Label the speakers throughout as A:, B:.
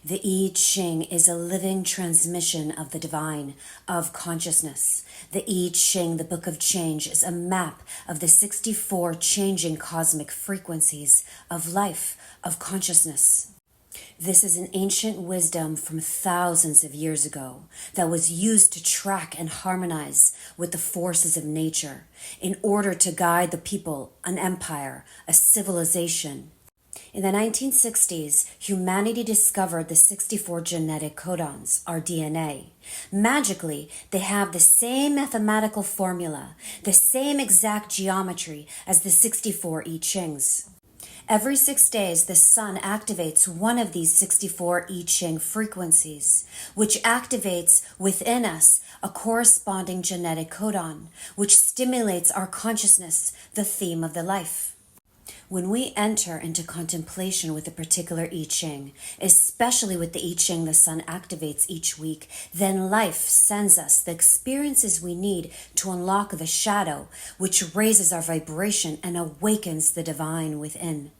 A: The I Ching is a living transmission of the divine, of consciousness. The I Ching, the Book of Change, is a map of the 64 changing cosmic frequencies of life, of consciousness. This is an ancient wisdom from thousands of years ago that was used to track and harmonize with the forces of nature in order to guide the people, an empire, a civilization. In the 1960s, humanity discovered the 64 genetic codons, our DNA. Magically, they have the same mathematical formula, the same exact geometry as the 64 I Chings. Every 6 days, the sun activates one of these 64 I Ching frequencies, which activates within us a corresponding genetic codon, which stimulates our consciousness, the theme of the life. When we enter into contemplation with a particular I Ching, especially with the I Ching the sun activates each week, then life sends us the experiences we need to unlock the shadow, which raises our vibration and awakens the divine within.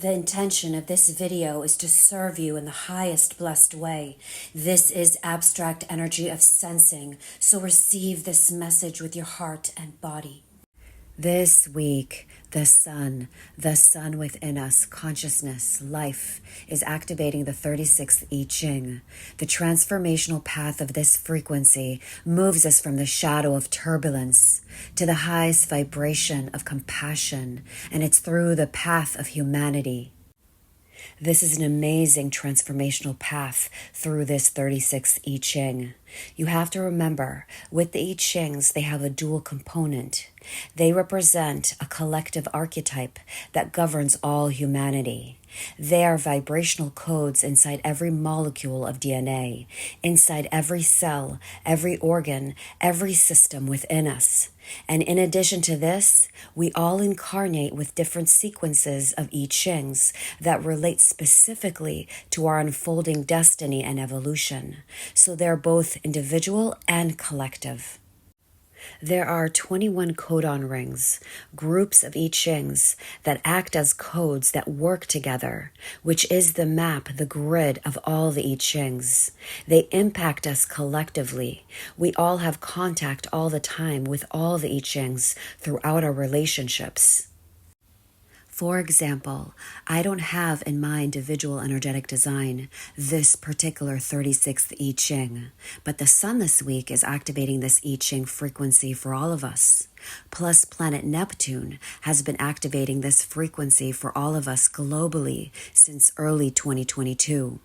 A: The intention of this video is to serve you in the highest blessed way. This is abstract energy of sensing, so receive this message with your heart and body. This week, the sun within us, consciousness, life, is activating the 36th I Ching. The transformational path of this frequency moves us from the shadow of turbulence to the highest vibration of compassion, and it's through the path of humanity. This is an amazing transformational path through this 36th I Ching. You have to remember, with the I Chings, they have a dual component. They represent a collective archetype that governs all humanity. They are vibrational codes inside every molecule of DNA, inside every cell, every organ, every system within us. And in addition to this, we all incarnate with different sequences of I Chings that relate specifically to our unfolding destiny and evolution. So they're both individual and collective. There are 21 codon rings, groups of I Chings that act as codes that work together, which is the map, the grid of all the I Chings. They impact us collectively. We all have contact all the time with all the I Chings throughout our relationships. For example, I don't have in my individual energetic design this particular 36th I Ching, but the sun this week is activating this I Ching frequency for all of us. Plus, planet Neptune has been activating this frequency for all of us globally since early 2022.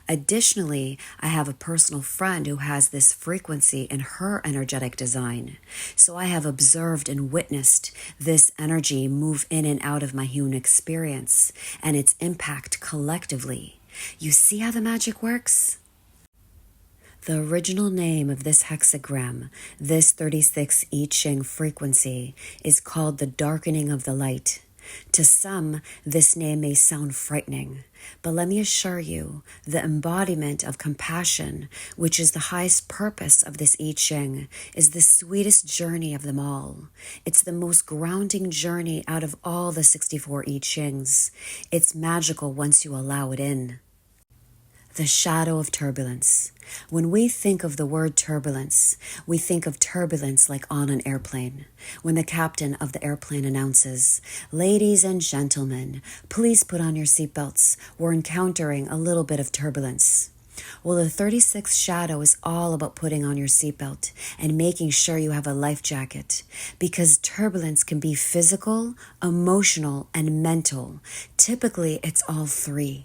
A: Additionally, I have a personal friend who has this frequency in her energetic design. So I have observed and witnessed this energy move in and out of my human experience and its impact collectively. You see how the magic works? The original name of this hexagram, this 36 I Ching frequency, is called the darkening of the light. To some, this name may sound frightening, but let me assure you, the embodiment of compassion, which is the highest purpose of this I Ching, is the sweetest journey of them all. It's the most grounding journey out of all the 64 I Chings. It's magical once you allow it in. The shadow of turbulence. When we think of the word turbulence, we think of turbulence like on an airplane. When the captain of the airplane announces, "Ladies and gentlemen, please put on your seatbelts. We're encountering a little bit of turbulence." Well, the 36th shadow is all about putting on your seatbelt and making sure you have a life jacket, because turbulence can be physical, emotional, and mental. Typically, it's all three.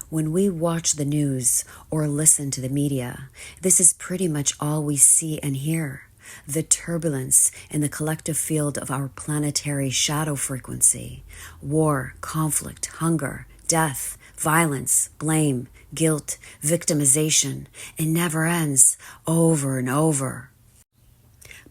A: When we watch the news or listen to the media, this is pretty much all we see and hear. The turbulence in the collective field of our planetary shadow frequency. War, conflict, hunger, death, violence, blame, guilt, victimization. It never ends, over and over.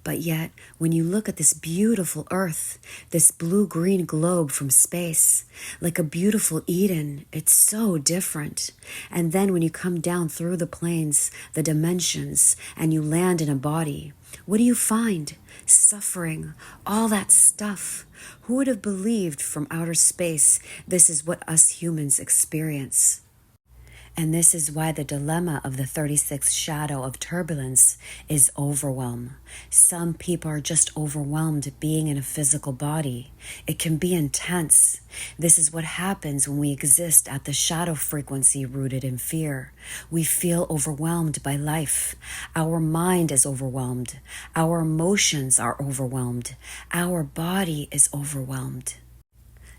A: But yet, when you look at this beautiful earth, this blue-green globe from space, like a beautiful Eden, it's so different. And then when you come down through the planes, the dimensions, and you land in a body, what do you find? Suffering, all that stuff. Who would have believed from outer space this is what us humans experience? And this is why the dilemma of the 36th shadow of turbulence is overwhelm. Some people are just overwhelmed being in a physical body. It can be intense. This is what happens when we exist at the shadow frequency rooted in fear. We feel overwhelmed by life. Our mind is overwhelmed. Our emotions are overwhelmed. Our body is overwhelmed.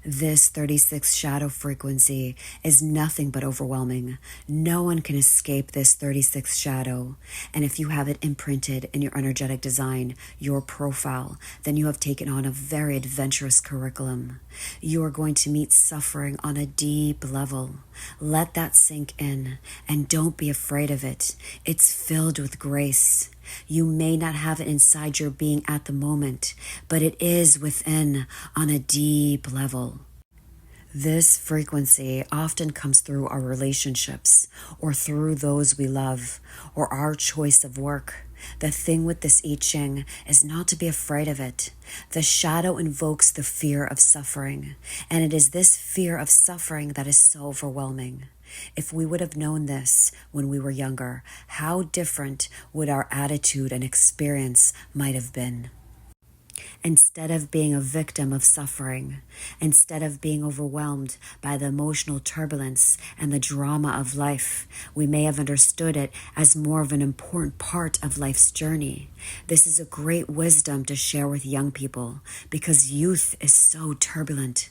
A: This 36 shadow frequency is nothing but overwhelming. No one can escape this 36 shadow. And if you have it imprinted in your energetic design, your profile, then you have taken on a very adventurous curriculum. You are going to meet suffering on a deep level. Let that sink in, and don't be afraid of it. It's filled with grace. You may not have it inside your being at the moment, but it is within on a deep level. This frequency often comes through our relationships, or through those we love, or our choice of work. The thing with this I Ching is not to be afraid of it. The shadow invokes the fear of suffering, and it is this fear of suffering that is so overwhelming. If we would have known this when we were younger, how different would our attitude and experience might have been? Instead of being a victim of suffering, instead of being overwhelmed by the emotional turbulence and the drama of life, we may have understood it as more of an important part of life's journey. This is a great wisdom to share with young people because youth is so turbulent.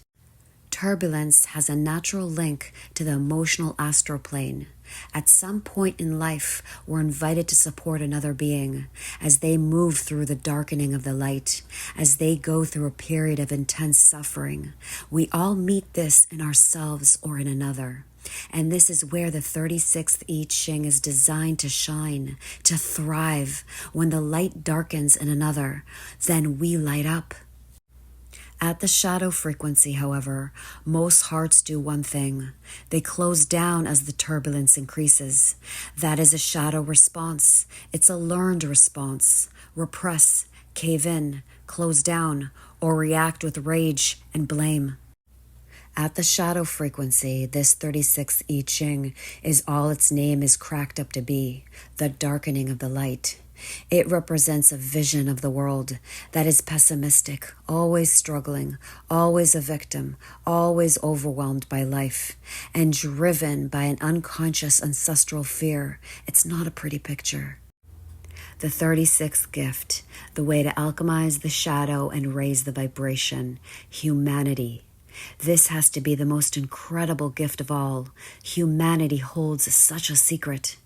A: Turbulence has a natural link to the emotional astral plane. At some point in life, we're invited to support another being as they move through the darkening of the light, as they go through a period of intense suffering. We all meet this in ourselves or in another. And this is where the 36th I Ching is designed to shine, to thrive. When the light darkens in another, then we light up. At the shadow frequency, however, most hearts do one thing. They close down as the turbulence increases. That is a shadow response. It's a learned response. Repress, cave in, close down, or react with rage and blame. At the shadow frequency, this 36th I Ching is all its name is cracked up to be, the darkening of the light. It represents a vision of the world that is pessimistic, always struggling, always a victim, always overwhelmed by life, and driven by an unconscious ancestral fear. It's not a pretty picture. The 36th gift, the way to alchemize the shadow and raise the vibration, humanity. This has to be the most incredible gift of all. Humanity holds such a secret.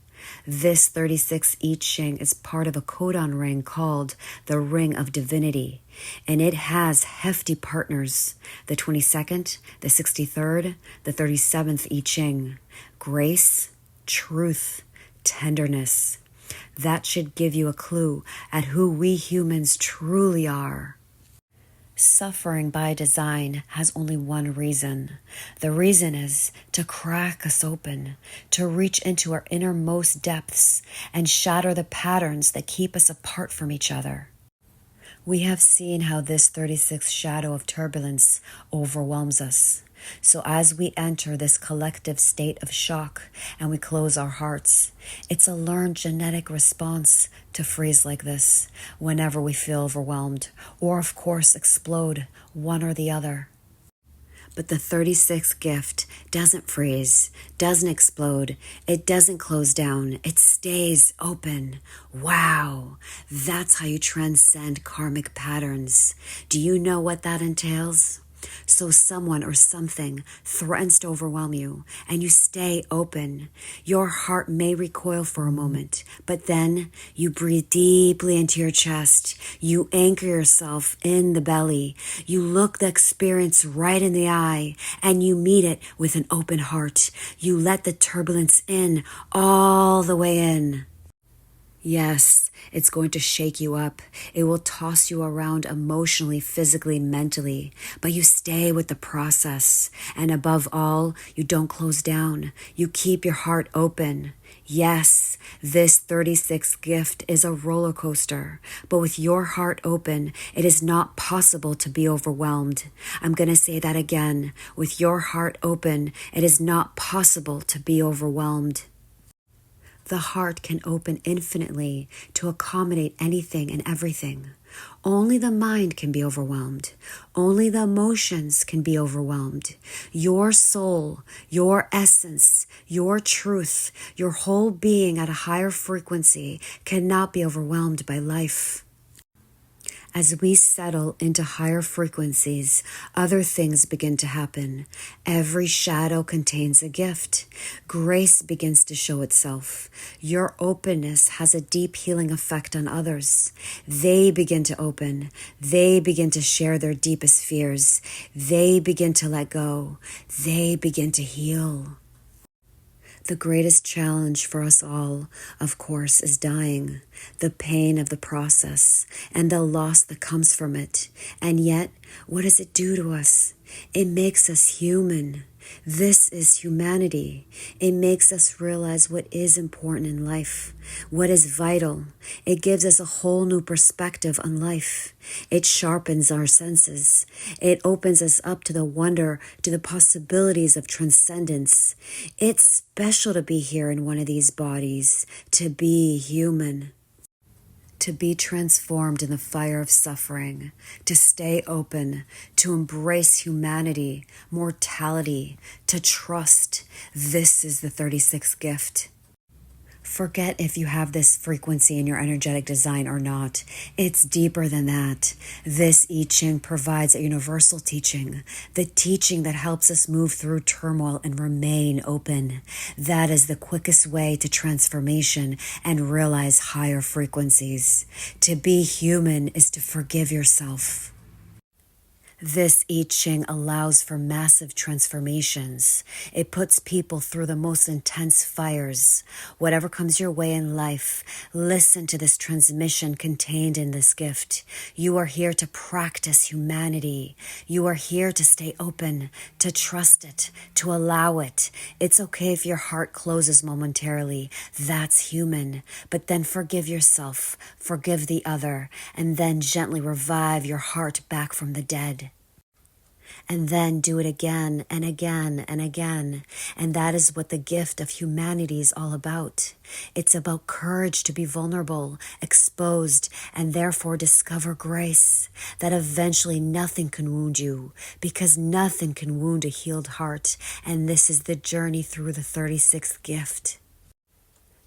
A: This 36th I Ching is part of a codon ring called the Ring of Divinity, and it has hefty partners, the 22nd, the 63rd, the 37th I Ching, grace, truth, tenderness. That should give you a clue at who we humans truly are. Suffering by design has only one reason. The reason is to crack us open, to reach into our innermost depths and shatter the patterns that keep us apart from each other. We have seen how this 36th shadow of turbulence overwhelms us. So as we enter this collective state of shock and we close our hearts, it's a learned genetic response to freeze like this whenever we feel overwhelmed, or of course explode, one or the other. But the 36th gift doesn't freeze, doesn't explode, it doesn't close down, it stays open. Wow, that's how you transcend karmic patterns. Do you know what that entails? So someone or something threatens to overwhelm you and you stay open. Your heart may recoil for a moment, but then you breathe deeply into your chest. You anchor yourself in the belly. You look the experience right in the eye and you meet it with an open heart. You let the turbulence in all the way in. Yes, it's going to shake you up. It will toss you around emotionally, physically, mentally, but you stay with the process. And above all, you don't close down. You keep your heart open. Yes, this 36th gift is a roller coaster, but with your heart open, it is not possible to be overwhelmed. I'm going to say that again. With your heart open, it is not possible to be overwhelmed. The heart can open infinitely to accommodate anything and everything. Only the mind can be overwhelmed. Only the emotions can be overwhelmed. Your soul, your essence, your truth, your whole being at a higher frequency cannot be overwhelmed by life. As we settle into higher frequencies, other things begin to happen. Every shadow contains a gift. Grace begins to show itself. Your openness has a deep healing effect on others. They begin to open. They begin to share their deepest fears. They begin to let go. They begin to heal. The greatest challenge for us all, of course, is dying, the pain of the process, and the loss that comes from it. And yet, what does it do to us? It makes us human. This is humanity. It makes us realize what is important in life, what is vital. It gives us a whole new perspective on life. It sharpens our senses. It opens us up to the wonder, to the possibilities of transcendence. It's special to be here in one of these bodies, to be human. To be transformed in the fire of suffering, to stay open, to embrace humanity, mortality, to trust. This is the 36th gift. Forget if you have this frequency in your energetic design or not. It's deeper than that. This I Ching provides a universal teaching, the teaching that helps us move through turmoil and remain open. That is the quickest way to transformation and realize higher frequencies. To be human is to forgive yourself. This I Ching allows for massive transformations. It puts people through the most intense fires. Whatever comes your way in life, listen to this transmission contained in this gift. You are here to practice humanity. You are here to stay open, to trust it, to allow it. It's okay if your heart closes momentarily. That's human. But then forgive yourself, forgive the other, and then gently revive your heart back from the dead. And then do it again and again and again. And that is what the gift of humanity is all about. It's about courage to be vulnerable, exposed, and therefore discover grace, that eventually nothing can wound you, because nothing can wound a healed heart. And this is the journey through the 36th gift.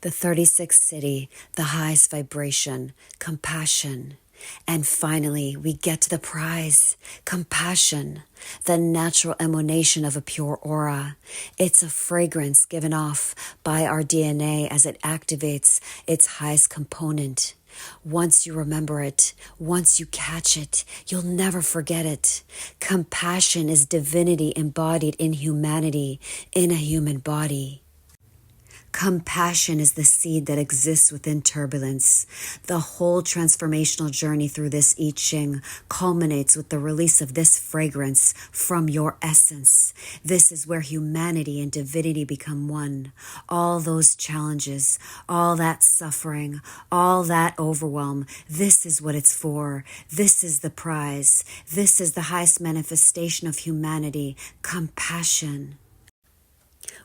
A: The 36th city, the highest vibration, compassion. And finally, we get to the prize, compassion, the natural emanation of a pure aura. It's a fragrance given off by our DNA as it activates its highest component. Once you remember it, once you catch it, you'll never forget it. Compassion is divinity embodied in humanity, in a human body. Compassion is the seed that exists within turbulence. The whole transformational journey through this I Ching culminates with the release of this fragrance from your essence. This is where humanity and divinity become one. All those challenges, all that suffering, all that overwhelm, this is what it's for. This is the prize. This is the highest manifestation of humanity, compassion.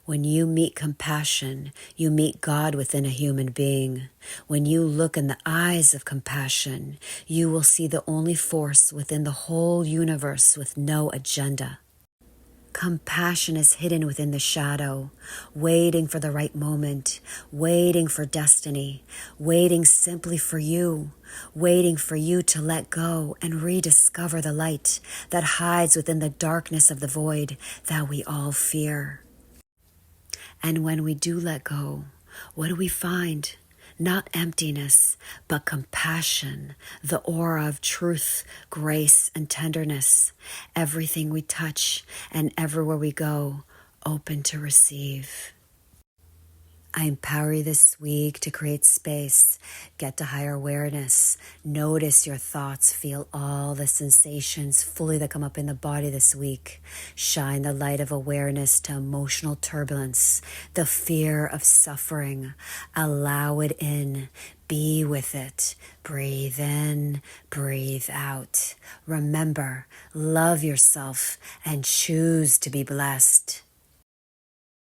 A: When you meet compassion, you meet God within a human being. When you look in the eyes of compassion, you will see the only force within the whole universe with no agenda. Compassion is hidden within the shadow, waiting for the right moment, waiting for destiny, waiting simply for you, waiting for you to let go and rediscover the light that hides within the darkness of the void that we all fear. And when we do let go, what do we find? Not emptiness, but compassion, the aura of truth, grace, and tenderness. Everything we touch and everywhere we go, open to receive. I empower you this week to create space, get to higher awareness, notice your thoughts, feel all the sensations fully that come up in the body this week. Shine the light of awareness to emotional turbulence, the fear of suffering. Allow it in. Be with it. Breathe in, breathe out. Remember, love yourself and choose to be blessed.